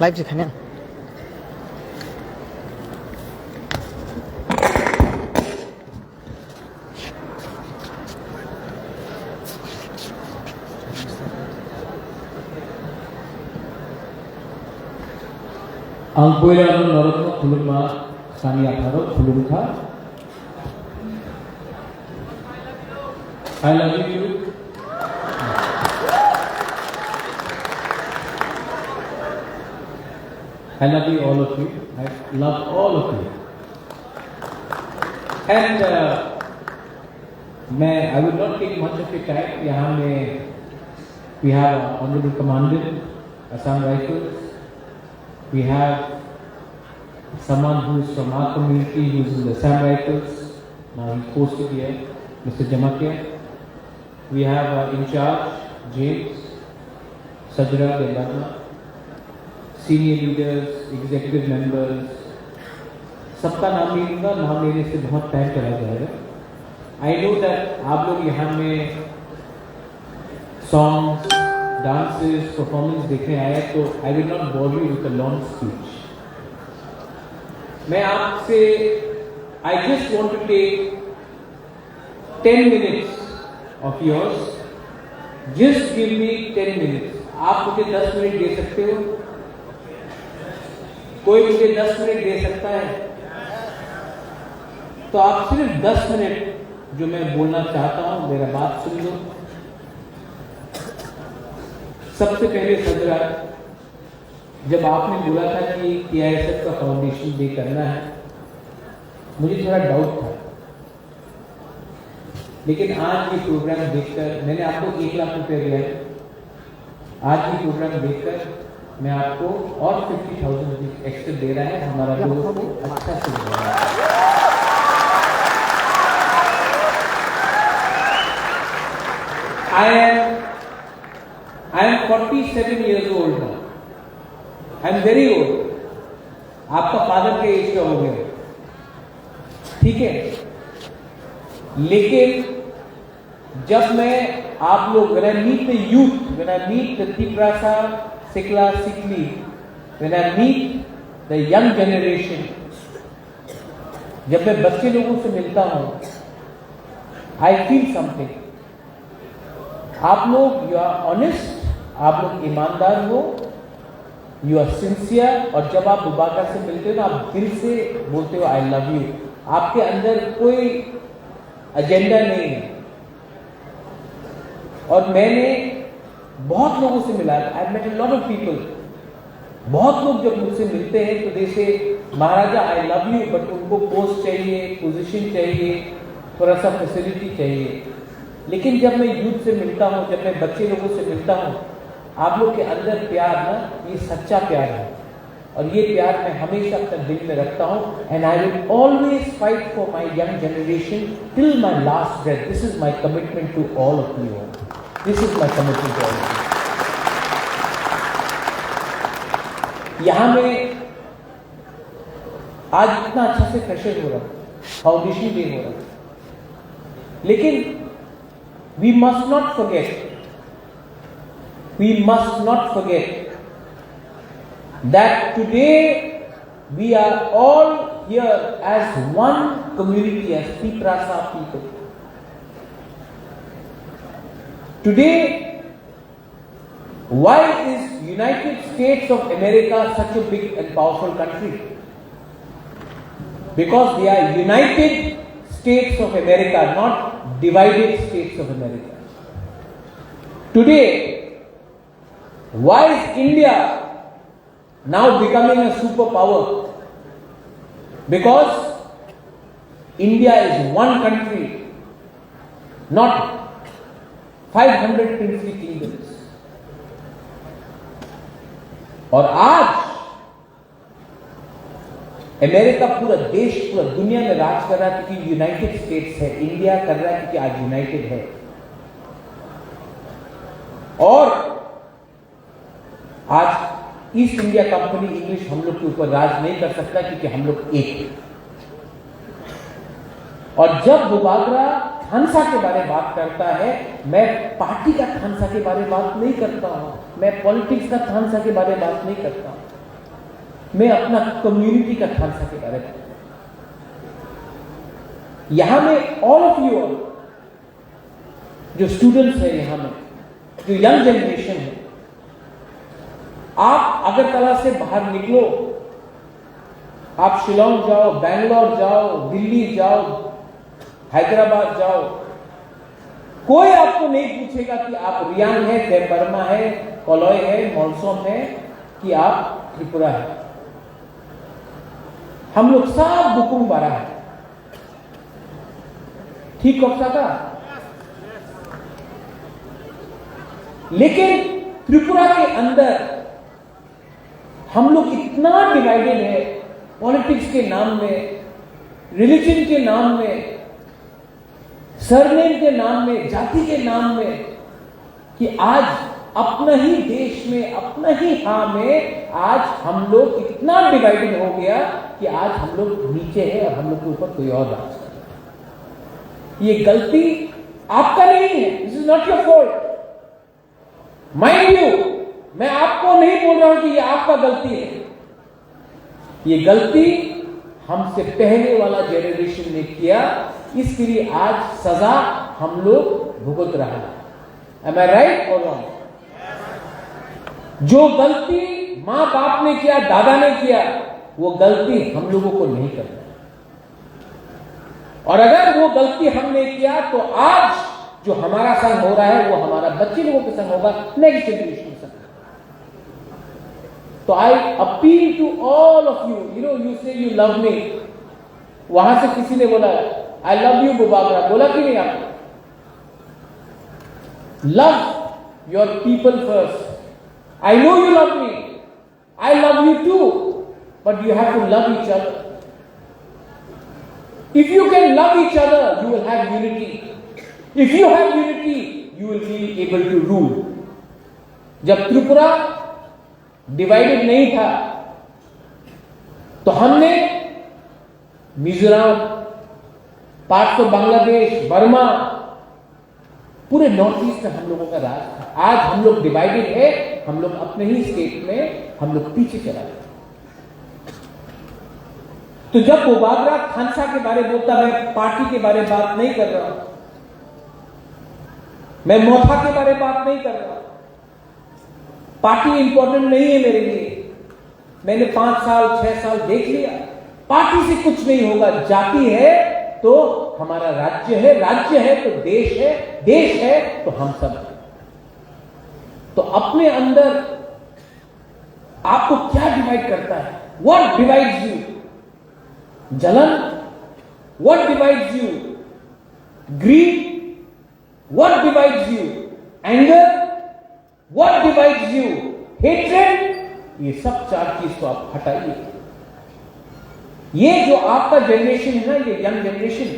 Live सिखाने Ang puwerano norot tulung ma sani atharo tulung tha. I love you. I love you, all of you. I love all of you. And I will not take much of your time. यहाँ में we have Honorable Commandant, Assam Rifles. We have someone who is from our community, who is in the Assam Rifles. Now he's posted here, Mr. Jamakia. We have our in charge, James, Sajra Delana, senior leaders, executive members. सबका नाम नहीं लूँगा, नाम लेने से बहुत time चला जाएगा. I know that आप लोग यहाँ में songs, dances, performance देखने आए तो I will not bore you with a long speech. मैं आपसे I just want to take 10 minutes of yours. Just give me 10 minutes. आप मुझे 10 मिनट दे सकते हो? कोई मुझे 10 मिनट दे सकता है? तो आप सिर्फ 10 मिनट जो मैं बोलना चाहता हूं मेरा बात सुन लो. सबसे पहले सदरा, जब आपने बोला था कि KISF का फाउंडेशन डे करना है, मुझे थोड़ा डाउट था. लेकिन आज ये प्रोग्राम देखकर मैंने आपको 1 लाख रुपए दिया है. आज ये प्रोग्राम देखकर मैं आपको और 50,000 रुपये एक्स्ट्रा दे रहा है. हमारा लोगों को अच्छा से दे रहा है. I am 47 years old now. I am very old. आपका फादर के एज का हो गया, ठीक है. लेकिन जब मैं आप लोग when I meet the youth, when I meet the Tiprasa, Sikla, Sikli, when I meet the young generation, जब मैं बच्चे लोगों से मिलता हूं, I feel something. आप लोग यू आर ऑनेस्ट, आप लोग ईमानदार हो, यू आर सिंसियर. और जब आप बुबाका से मिलते हो ना, आप दिल से बोलते हो आई लव यू. आपके अंदर कोई एजेंडा नहीं है. और मैंने बहुत लोगों से मिला, I met a lot of people. बहुत लोग जब मुझसे मिलते हैं तो जैसे maharaja I love you, but उनको पोस्ट चाहिए, पोजीशन चाहिए, थोड़ा सा फैसिलिटी चाहिए. लेकिन जब मैं यूथ से मिलता हूँ, जब मैं बच्चे लोगों से मिलता हूँ, आप लोग के अंदर प्यार ना, ये सच्चा प्यार है. और ये प्यार मैं हमेशा अपने दिल में रखता हूँ. And I will always fight for my young generation till my last breath. This is my commitment to all of you. This is my commitment to all of you. यहाँ में आज इतना अच्छा से फ्रेशर हो रहा है, फाउंडेशन डे हो रहा है. लेकिन we must not forget that today we are all here as one community, as Tiprasa people. Today, why is United States of America such a big and powerful country? Because they are United States of America, not divided States of America. Today, why is India now becoming a superpower? Because India is one country, not 500 princely kingdoms. और आज America पूरा देश, पूरा दुनिया में राज कर रहा है क्योंकि यूनाइटेड स्टेट्स है. इंडिया कर रहा है क्योंकि आज यूनाइटेड है. और आज ईस्ट इंडिया कंपनी इंग्लिश हम लोग के ऊपर राज नहीं कर सकता क्योंकि हम लोग एक हैं. और जब बुबागरा थानसा के बारे में बात करता है, मैं पार्टी का थानसा के बारे में बात नहीं करता हूं, मैं पॉलिटिक्स का थानसा के बारे में बात नहीं करता हूं. मैं अपना कम्युनिटी का खालसा के बारे में, यहां में ऑल ऑफ यू जो स्टूडेंट्स है, यहां में जो यंग जनरेशन है, आप अगरतला से बाहर निकलो, आप शिलोंग जाओ, बैंगलोर जाओ, दिल्ली जाओ, हैदराबाद जाओ, कोई आपको नहीं पूछेगा कि आप रियांग है, देवबर्मा है, कोलोई है, मॉलसोम है, कि आप त्रिपुरा है। हम लोग सब बुकुंग बारा है। ठीक कब्जा था, लेकिन त्रिपुरा के अंदर हम लोग इतना डिवाइडेड है, पॉलिटिक्स के नाम में, रिलीजन के नाम में, सरनेम के नाम में, जाति के नाम में, कि आज अपना ही देश में, अपना ही में आज हम लोग इतना डिवाइडेड हो गया कि आज हम लोग नीचे हैं और हम लोग के ऊपर कोई और राज कर रहा है। ये गलती आपका नहीं है, this is not your fault. Mind you, मैं आपको नहीं बोल रहा हूं कि ये आपका गलती है, ये गलती हमसे पहले वाला जनरेशन ने किया, इसके लिए आज सजा हम लोग भुगत रहा है। Am I right or wrong? जो गलती मां बाप ने किया, दादा ने किया, वो गलती हम लोगों को नहीं करना। और अगर वो गलती हमने किया तो आज जो हमारा संग हो रहा है वो हमारा बच्चे लोगों के संग होगा, नेक्स्ट जनरेशन के संग। तो I appeal to all of you, you से यू लव मी, वहां से किसी ने बोला आई लव यू बुबागरा, बोला कि नहीं आपने? Love your people first. I know you love me, I love you too, but you have to love each other. If you can love each other, you will have unity. If you have unity, you will be able to rule. जब Tripura divided नहीं था तो हमने Mizoram, parts of Bangladesh, Burma, पूरे north east में हम लोगों का राज था। आज हम लोग डिवाइडेड है, हम लोग अपने ही स्टेट में हम लोग पीछे चला गए। तो जब बुबागरा खालसा के बारे में बोलता, मैं पार्टी के बारे में बात नहीं कर रहा, मैं मोथा के बारे में बात नहीं कर रहा। पार्टी इंपॉर्टेंट नहीं है मेरे लिए, मैंने 5 साल 6 साल देख लिया, पार्टी से कुछ नहीं होगा। जाति है तो हमारा राज्य है, राज्य है तो देश है, देश है तो हम सब हैं। तो अपने अंदर आपको क्या डिवाइड करता है? What divides you? जलन? What divides you? Greed? What divides you? Anger? What divides you? Hatred? ये सब 4 चीज को आप हटाइए। ये जो आपका जनरेशन है ना, ये यंग जनरेशन,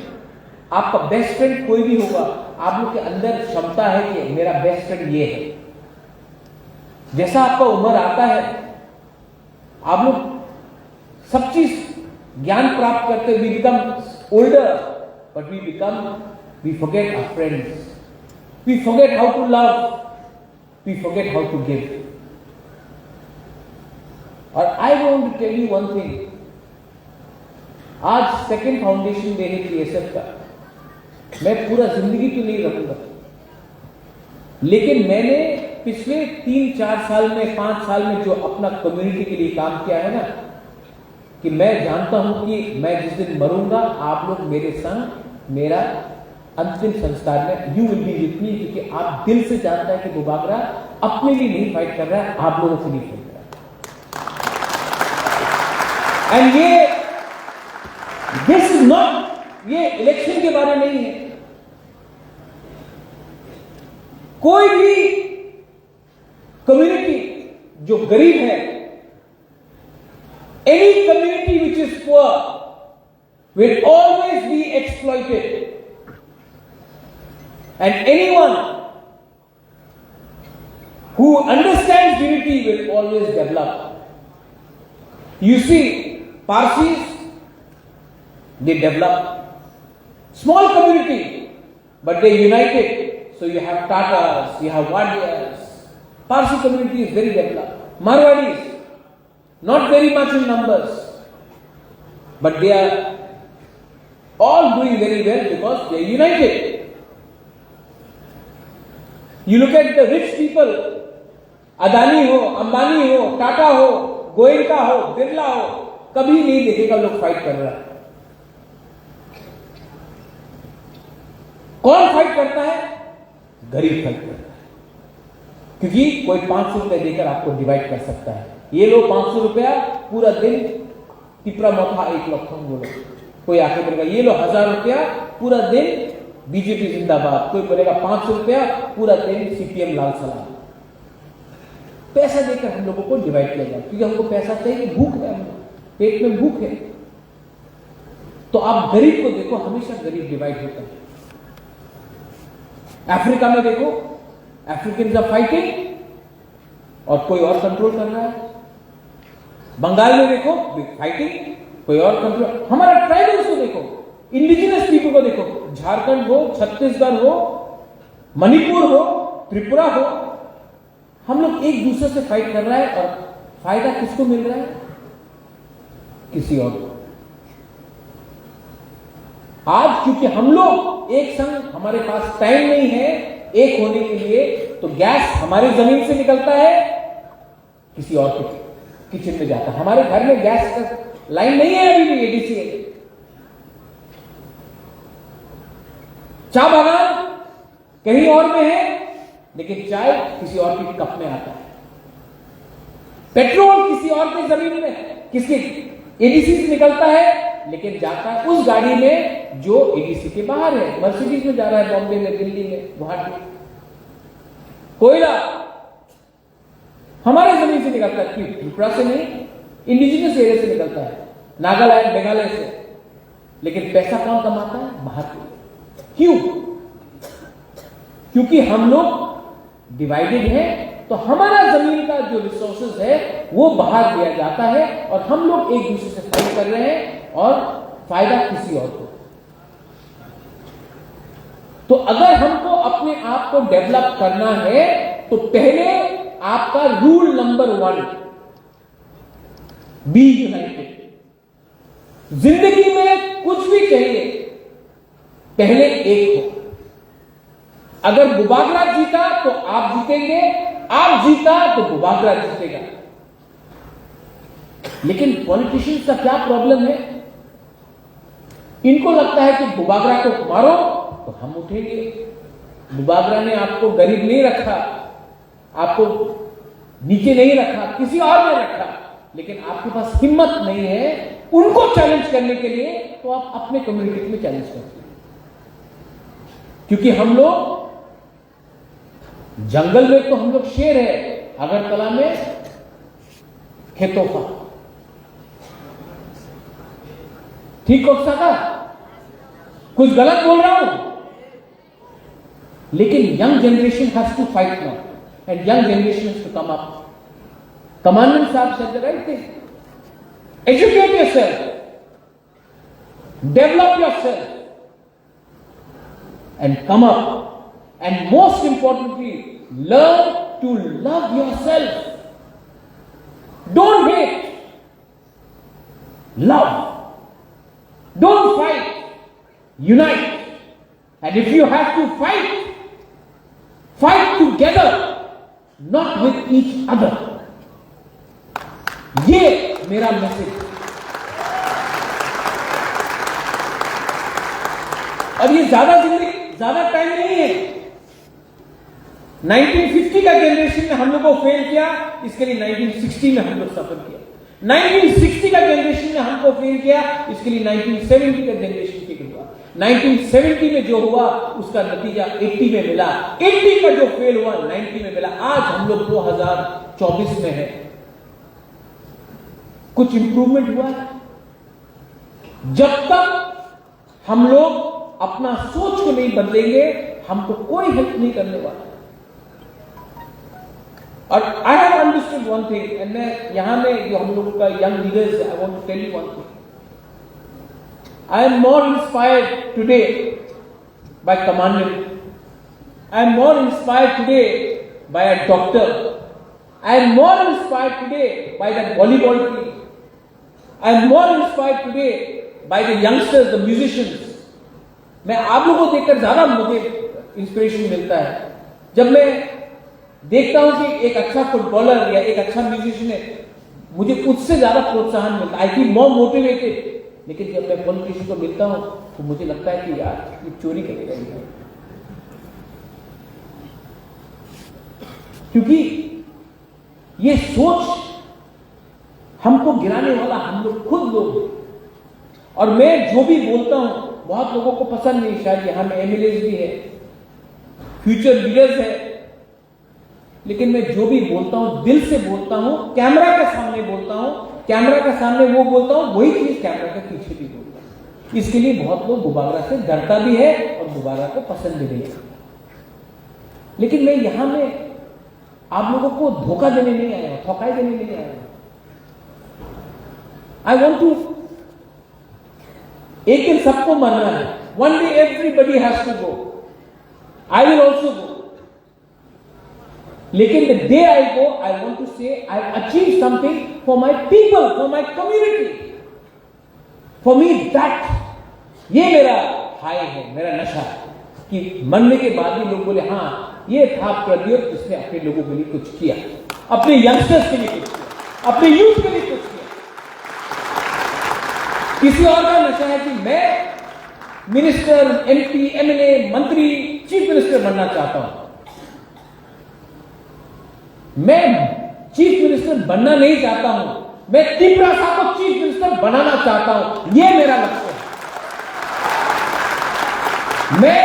आपका बेस्ट फ्रेंड कोई भी होगा, आप लोग के अंदर क्षमता है कि मेरा बेस्ट फ्रेंड ये है। जैसा आपका उम्र आता है, आप लोग सब चीज ज्ञान प्राप्त करते, we become older, but we forget our friends, we forget how to love, we forget how to give. और I want to tell you one thing, आज सेकंड फाउंडेशन डे है TSF का, मैं पूरा जिंदगी तो नहीं रहूंगा, लेकिन मैंने पिछले 3-4 साल में, 5 साल में जो अपना कम्युनिटी के लिए काम किया है ना, कि मैं जानता हूं कि मैं जिस दिन मरूंगा आप लोग मेरे संग मेरा अंतिम संस्कार में you will be with me, क्योंकि आप दिल से जानता है कि बुबागरा अपने लिए नहीं फाइट कर रहा है, आप लोगों से नहीं फाइट कर रहा है। एंड दिस इज नॉट, ये इलेक्शन के बारे में नहीं है। कोई भी कम्युनिटी जो गरीब है, any community which is poor will always be exploited, and anyone who understands unity will always develop. You see, Parsis, they develop. Small community, but they united. So you have Tatars, you have Wadiyas. Parsi community is very developed. Marwadis, not very much in numbers, but they are all doing very well because they are united. You look at the rich people, Adani हो, अंबानी हो, टाटा हो, गोयनका हो, बिरला हो, कभी नहीं देखेगा लोग fight कर रहा है। कौन फाइट करता है? गरीब फाइट करता है, क्योंकि कोई 500 रुपए देकर आपको डिवाइड कर सकता है। ये लो 500 रुपया, पूरा दिन टिपरा मथा 1 लाख बोलो, कोई आके बोलेगा ये लो 1000 रुपया, पूरा दिन बीजेपी जिंदाबाद, कोई बोलेगा 500 रुपया, पूरा दिन सीपीएम लाल सलाम। पैसा देकर हम लोगों को डिवाइड किया जाए, क्योंकि हमको पैसा चाहिए, भूख है, हम पेट में भूख है। तो आप गरीब को देखो, हमेशा गरीब डिवाइड होता है। अफ्रीका में देखो, अफ्रीकन आर फाइटिंग और कोई और कंट्रोल कर रहा है। बंगाल में देखो, फाइटिंग, कोई और कंट्रोल। हमारा ट्राइबल्स को देखो, इंडिजिनस पीपल को देखो, झारखंड हो, छत्तीसगढ़ हो, मणिपुर हो, त्रिपुरा हो, हम लोग एक दूसरे से फाइट कर रहा है और फायदा किसको मिल रहा है? किसी और को। आज क्योंकि हम लोग एक संग, हमारे पास टाइम नहीं है एक होने के लिए, तो गैस हमारी जमीन से निकलता है, किसी और के किचन में जाता है। हमारे घर में गैस का लाइन नहीं है अभी भी, एडीसी। चाय बागान कहीं और में है, लेकिन चाय किसी और की कप में आता है। पेट्रोल किसी और की जमीन में, किसके एडीसी से निकलता है, लेकिन जाता है उस गाड़ी में जो एडीसी के बाहर है। मर्सिडीज में जा रहा है, बॉम्बे में, दिल्ली में, गुवाहाटी। कोयला हमारे जमीन से निकलता है, त्रिपुरा से नहीं, इंडिजिनस एरिया से निकलता है, नागालैंड, मेघालय से। लेकिन पैसा कौन कमाता है? बाहर के। क्यों? क्योंकि हम लोग डिवाइडेड है, तो हमारा जमीन का जो रिसोर्सेज है वो बाहर दिया जाता है और हम लोग एक दूसरे से फाइट कर रहे हैं और फायदा किसी और को। तो अगर हमको अपने आप को डेवलप करना है, तो पहले आपका रूल नंबर 1, बी यूनाइटेड। जिंदगी में कुछ भी चाहिए, पहले एक हो। अगर बुबागराज जीता तो आप जीतेंगे, आप जीता तो बुबागराज जीतेगा। लेकिन पॉलिटिशियंस का क्या प्रॉब्लम है? इनको लगता है कि बुबागरा को मारो तो हम उठेंगे। बुबागरा ने आपको गरीब नहीं रखा, आपको नीचे नहीं रखा, किसी और ने रखा, लेकिन आपके पास हिम्मत नहीं है उनको चैलेंज करने के लिए, तो आप अपने कम्युनिटी में चैलेंज करते हैं। क्योंकि हम लोग जंगल में तो हम लोग शेर है, अगरतला में खेतोफा। ठीक हो सका? कुछ गलत बोल रहा हूं? लेकिन young generation has to fight now, and young generation has to come up. Commandant साहब said the right thing. Educate yourself, develop yourself, and come up. And most importantly, learn to love yourself. Don't hate. Love. Don't fight. Unite. And if you have to fight, fight together, not with each other. ये मेरा message. अब ये ज्यादा time नहीं है। 1950 का generation ने हम लोग को फेल किया, इसके लिए 1960 में हम लोग सफर किया। 1960 का जनरेशन ने हमको फेल किया, इसके लिए 1970 का जनरेशन फेल हुआ। 1970 में जो हुआ उसका नतीजा 80 में मिला, 80 का जो फेल हुआ 90 में मिला। आज हम लोग 2024 में है। कुछ इंप्रूवमेंट हुआ है? जब तक हम लोग अपना सोच को नहीं बदलेंगे, हमको कोई हेल्प नहीं करने वाला। और I have understood one thing, and मैं यहां में जो हम लोगों का यंग लीडर्स है, I want to tell you one thing. I am more inspired today by commandant, I am more inspired today by a doctor, I am more inspired today by that volleyball team. I am more inspired today by the youngsters, the musicians. मैं आप लोगों को देखकर ज्यादा मुझे inspiration मिलता है जब मैं देखता हूं कि एक अच्छा फुटबॉलर या एक अच्छा म्यूजिशियन है, मुझे उससे ज्यादा प्रोत्साहन मिलता है। I feel more motivated. लेकिन जब मैं पॉलिटिशियन को मिलता हूं तो मुझे लगता है कि यार ये चोरी करेगा ये, क्योंकि ये सोच हमको गिराने वाला हम लोग खुद लोग। और मैं जो भी बोलता हूं बहुत लोगों को पसंद नहीं, शायद यहां में एमएलए भी है, फ्यूचर लीडर्स है, लेकिन मैं जो भी बोलता हूं दिल से बोलता हूं, कैमरा के सामने बोलता हूं, कैमरा के सामने वो बोलता हूं वही चीज कैमरा के पीछे भी बोलता हूं। इसके लिए बहुत लोग गुबारा से डरता भी है और गुबारा को पसंद भी नहीं करता। लेकिन मैं यहां में आप लोगों को धोखा देने नहीं आया, ठोकाई देने नहीं आया। आई वॉन्ट टू, एक दिन सबको मरना है, one day everybody has to go, I will also go. लेकिन the day I go I want to say I achieve something for my people, for my community, for me that. ये मेरा high है, मेरा नशा है कि मरने के बाद भी लोग बोले हाँ ये था प्रदीप, इसने अपने लोगों के लिए कुछ किया, अपने यंगस्टर्स के लिए कुछ किया, अपने यूथ के लिए कुछ किया। किसी और का नशा है कि मैं मिनिस्टर, एमपी, एमएलए, मंत्री, चीफ मिनिस्टर बनना चाहता हूं। मैं चीफ मिनिस्टर बनना नहीं चाहता हूं, मैं त्रिपुरा को चीफ मिनिस्टर बनाना चाहता हूं। यह मेरा लक्ष्य है। मैं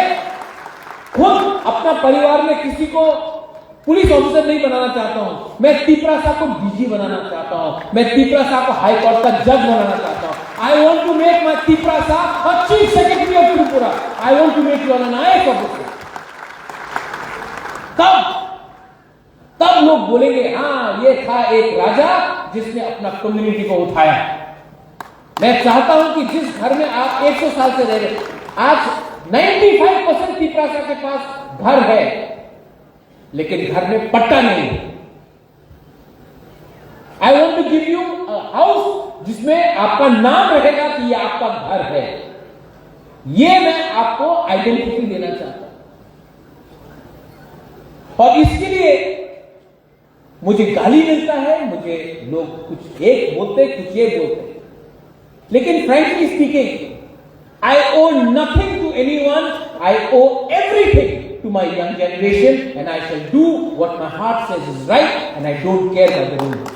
खुद अपना परिवार में किसी को पुलिस ऑफिसर नहीं बनाना चाहता हूं, मैं त्रिपुरा को डीजी बनाना चाहता हूं, मैं त्रिपुरा को हाई कोर्ट का जज बनाना चाहता हूं। I want to make my Tripura a chief secretary of Tripura. I want to make you an IAS officer. तब लोग बोलेंगे हाँ ये था एक राजा जिसने अपना कम्युनिटी को उठाया। मैं चाहता हूं कि जिस घर में आप 100 साल से रह रहे, आज 95% त्रिपुरा के पास घर है लेकिन घर में पट्टा नहीं है। I want to give you a house जिसमें आपका नाम रहेगा कि यह आपका घर है। यह मैं आपको आइडेंटिटी देना चाहता हूं। और इसके लिए मुझे गाली मिलता है, मुझे लोग कुछ एक बोलते, कुछ ये बोलते, लेकिन frankly speaking I owe nothing to anyone. I owe everything to my young generation, and I shall do what my heart says is right, and I don't care about the rules.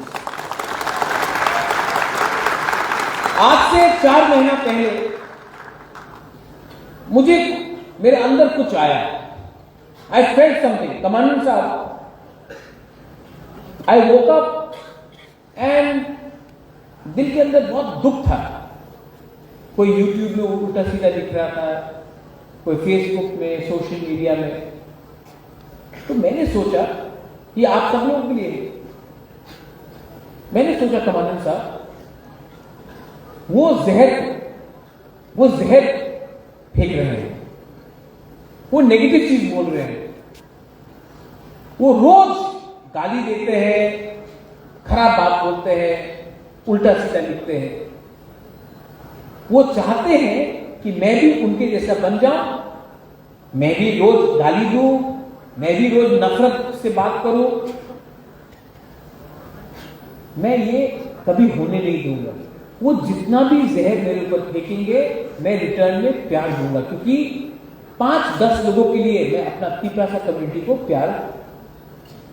आज से 4 महीना पहले मुझे मेरे अंदर कुछ आया। I felt something. Commandant साहब, I woke up and दिल के अंदर बहुत दुख था। कोई यूट्यूब में उल्टा सीधा दिख रहा था, कोई फेसबुक में, सोशल मीडिया में। तो मैंने सोचा ये आप सब लोगों के लिए, मैंने सोचा कमांडेंट साहब वो जहर फेंक रहे हैं, वो नेगेटिव चीज बोल रहे हैं, वो रोज गाली देते हैं, खराब बात बोलते हैं, उल्टा सीधा लिखते हैं। वो चाहते हैं कि मैं भी उनके जैसा बन जाऊं, मैं भी रोज गाली दूं, मैं भी रोज नफरत से बात करूं। मैं ये कभी होने नहीं दूंगा। वो जितना भी जहर मेरे ऊपर फेंकेंगे मैं रिटर्न में प्यार दूंगा, क्योंकि 5-10 लोगों के लिए मैं अपना त्रिपुरा कम्युनिटी को प्यार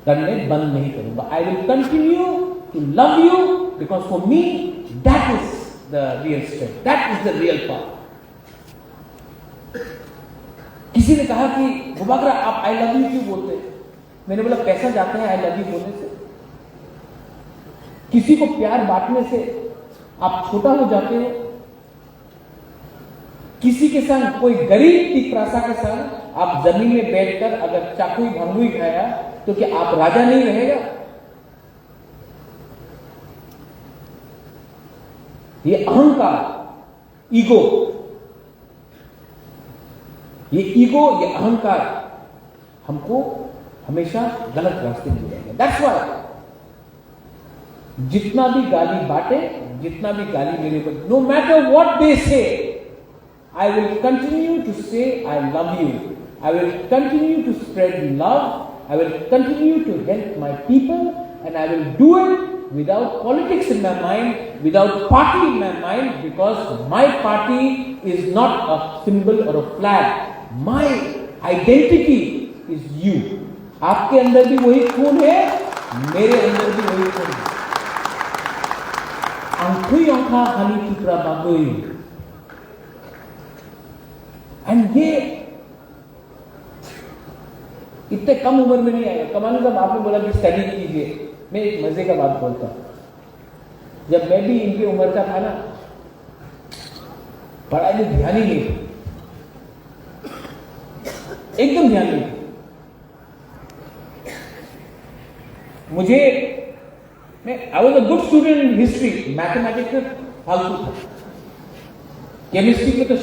करने बंद नहीं करूंगा। I will continue to love you because for me that is the real strength, that is the real power. किसी ने कहा कि गुबागरा आप आई लव यू क्यों बोलते हैं? मैंने बोला पैसा जाता है आई लव यू बोलने से? किसी को प्यार बांटने से आप छोटा हो जाते हो? किसी के संग, कोई गरीब त्रिपुरा के संग आप जमीन में बैठकर अगर चाकू भंगुई खाया तो क्या आप राजा नहीं रहेगा? ये अहंकार, ईगो, ये अहंकार हमको हमेशा गलत रास्ते में ले जाएगा। दैट्स व्हाई जितना भी गाली बांटे, जितना भी गाली मेरे ऊपर, नो मैटर व्हाट दे से, I will continue to say I love you. I will continue to spread love. I will continue to help my people, and I will do it without politics in my mind, without party in my mind, because my party is not a symbol or a flag. My identity is you. आपके अंदर भी वही खून है, मेरे अंदर भी वही खून है. अंकुई अंखा हानि टुकड़ा बागोई. एंड ये इतने कम उम्र में नहीं आया. कमाल साहब आपने बोला कि स्टडी कीजिए. मैं एक मजे का बात बोलता हूं. जब मैं भी इनकी उम्र का था ना, पढ़ाई में ध्यान ही नहीं, एकदम ध्यान नहीं. मुझे I was a good student in history, mathematics में फालतू था, केमिस्ट्री में तो